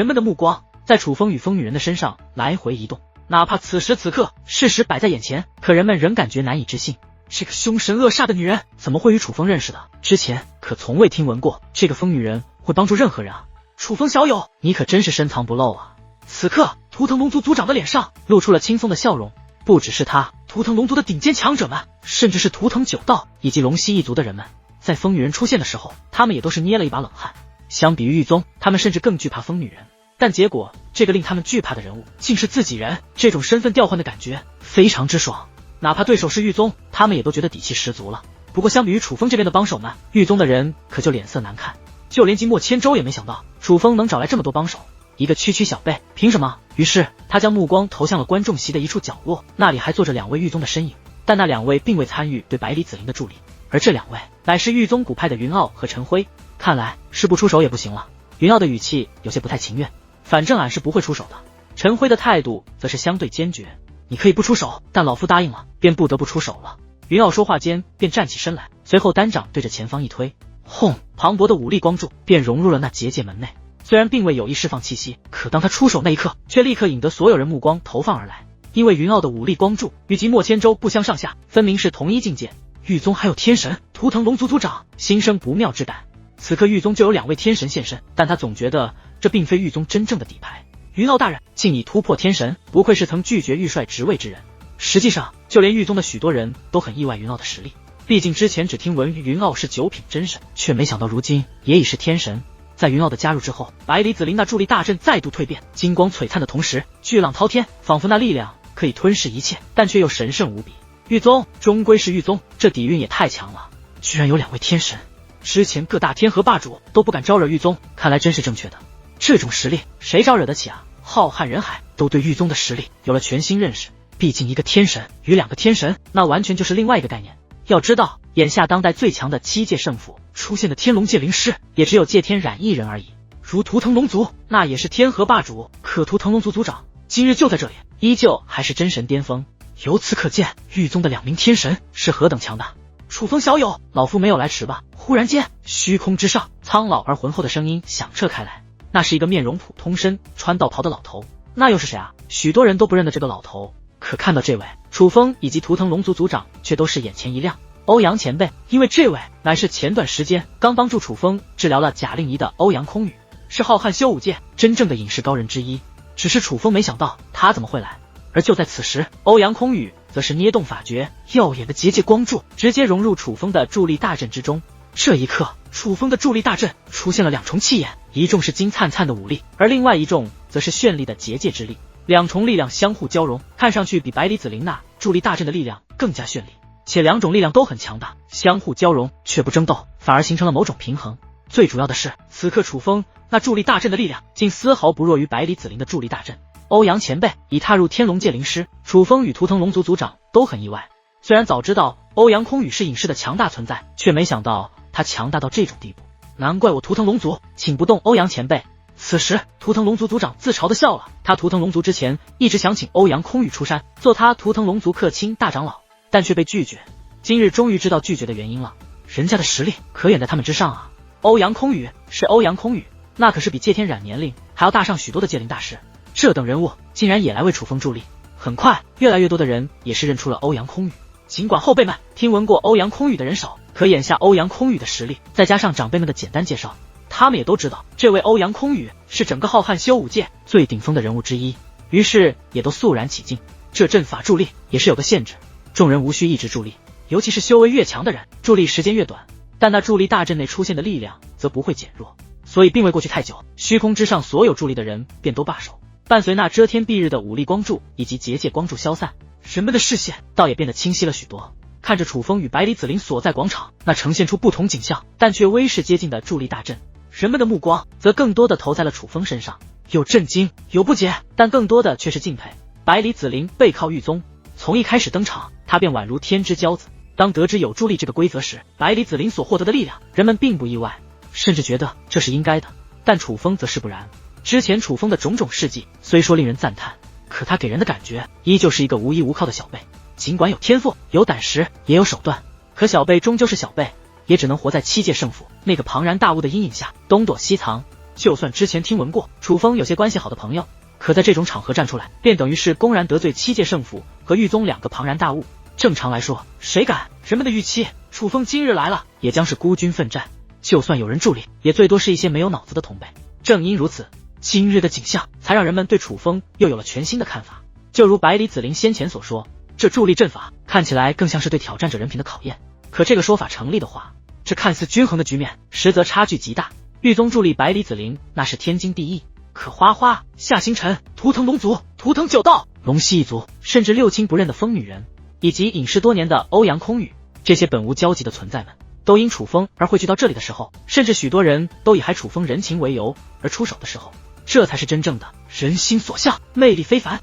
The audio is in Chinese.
人们的目光在楚风与疯女人的身上来回移动，哪怕此时此刻事实摆在眼前，可人们仍感觉难以置信。这个凶神恶煞的女人怎么会与楚风认识的？之前可从未听闻过这个疯女人会帮助任何人啊！楚风小友，你可真是深藏不露啊！此刻，图腾龙族族长的脸上露出了轻松的笑容。不只是他，图腾龙族的顶尖强者们，甚至是图腾九道以及龙蜥一族的人们，在疯女人出现的时候，他们也都是捏了一把冷汗。相比于狱宗，他们甚至更惧怕疯女人。但结果，这个令他们惧怕的人物竟是自己人，这种身份调换的感觉非常之爽。哪怕对手是狱宗，他们也都觉得底气十足了。不过相比于楚风这边的帮手们，狱宗的人可就脸色难看。就连寂寞千舟也没想到楚风能找来这么多帮手，一个区区小辈凭什么？于是他将目光投向了观众席的一处角落，那里还坐着2位狱宗的身影，但那2位并未参与对百里子玲的助力，而这2位乃是狱宗谷派的云傲和陈辉。看来是不出手也不行了。云傲的语气有些不太情愿，反正俺是不会出手的。陈辉的态度则是相对坚决，你可以不出手，但老夫答应了，便不得不出手了。云傲说话间便站起身来，随后单掌对着前方一推，轰！磅礴的武力光柱便融入了那结界门内。虽然并未有意释放气息，可当他出手那一刻，却立刻引得所有人目光投放而来。因为云傲的武力光柱与寂寞千舟不相上下，分明是同一境界。狱宗还有天神，图腾龙族族长心生不妙之胆。此刻狱宗就有2位天神现身，但他总觉得这并非狱宗真正的底牌。云傲大人竟已突破天神，不愧是曾拒绝狱帅职位之人。实际上，就连狱宗的许多人都很意外云傲的实力，毕竟之前只听闻云傲是9品真神，却没想到如今也已是天神。在云傲的加入之后，百里子玲那助力大阵再度蜕变，金光璀璨的同时，巨浪滔天，仿佛那力量可以吞噬一切，但却又神圣无比。狱宗终归是狱宗，这底蕴也太强了，居然有2位天神。之前各大天河霸主都不敢招惹狱宗，看来真是正确的。这种实力谁招惹得起啊？浩瀚人海都对狱宗的实力有了全新认识，毕竟一个天神与2个天神，那完全就是另外一个概念。要知道，眼下当代最强的7界圣府出现的天龙界灵师，也只有界天染一人而已。如图腾龙族，那也是天河霸主，可图腾龙族族长今日就在这里，依旧还是真神巅峰。由此可见，狱宗的2名天神是何等强大。楚风小友，老夫没有来迟吧？忽然间，虚空之上，苍老而浑厚的声音响彻开来。那是一个面容普通身、穿道袍的老头。那又是谁啊？许多人都不认得这个老头，可看到这位，楚风以及图腾龙族族长却都是眼前一亮。欧阳前辈，因为这位乃是前段时间刚帮助楚风治疗了贾令仪的欧阳空羽，是浩瀚修武界真正的隐士高人之一。只是楚风没想到他怎么会来。而就在此时，欧阳空羽则是捏动法诀，耀眼的结界光柱直接融入楚风的助力大阵之中。这一刻，楚风的助力大阵出现了2重气焰，一重是金灿灿的武力，而另外一重则是绚丽的结界之力。2重力量相互交融，看上去比百里子玲那助力大阵的力量更加绚丽。且2种力量都很强大，相互交融却不争斗，反而形成了某种平衡。最主要的是，此刻楚风那助力大阵的力量竟丝毫不弱于百里子玲的助力大阵。欧阳前辈已踏入天龙界灵师，楚风与图腾龙族族长都很意外。虽然早知道欧阳空羽是隐士的强大存在，却没想到他强大到这种地步。难怪我图腾龙族请不动欧阳前辈。此时，图腾龙族族长自嘲的笑了。他图腾龙族之前一直想请欧阳空羽出山，做他图腾龙族客卿大长老，但却被拒绝。今日终于知道拒绝的原因了，人家的实力可远在他们之上啊！欧阳空羽是欧阳空羽，那可是比界天染年龄还要大上许多的界灵大师。这等人物竟然也来为楚风助力。很快，越来越多的人也是认出了欧阳空羽。尽管后辈们听闻过欧阳空羽的人少，可眼下欧阳空羽的实力，再加上长辈们的简单介绍，他们也都知道这位欧阳空羽是整个浩瀚修武界最顶峰的人物之一，于是也都肃然起敬。这阵法助力也是有个限制，众人无需一直助力，尤其是修为越强的人，助力时间越短，但那助力大阵内出现的力量则不会减弱，所以并未过去太久，虚空之上所有助力的人便都罢手。伴随那遮天蔽日的武力光柱以及结界光柱消散，人们的视线倒也变得清晰了许多。看着楚风与百里子玲所在广场那呈现出不同景象但却威势接近的助力大阵，人们的目光则更多的投在了楚风身上，有震惊，有不解，但更多的却是敬佩。百里子玲背靠狱宗，从一开始登场，他便宛如天之骄子。当得知有助力这个规则时，百里子玲所获得的力量，人们并不意外，甚至觉得这是应该的。但楚风则是不然。之前楚风的种种事迹虽说令人赞叹，可他给人的感觉依旧是一个无依无靠的小辈。尽管有天赋，有胆识，也有手段，可小辈终究是小辈，也只能活在7界圣府那个庞然大物的阴影下，东躲西藏。就算之前听闻过楚风有些关系好的朋友，可在这种场合站出来，便等于是公然得罪7届圣府和狱宗2个庞然大物。正常来说，谁敢？人们的预期，楚风今日来了，也将是孤军奋战，就算有人助力，也最多是一些没有脑子的同辈。正因如此，今日的景象才让人们对楚风又有了全新的看法。就如百里子陵先前所说，这助力阵法看起来更像是对挑战者人品的考验。可这个说法成立的话，这看似均衡的局面，实则差距极大。狱宗助力百里子陵那是天经地义，可花花、夏星辰、图腾龙族、图腾九道、龙蜥一族，甚至六亲不认的疯女人，以及隐世多年的欧阳空羽，这些本无交集的存在们，都因楚风而汇聚到这里的时候，甚至许多人都以害楚风人情为由而出手的时候，这才是真正的人心所向，魅力非凡。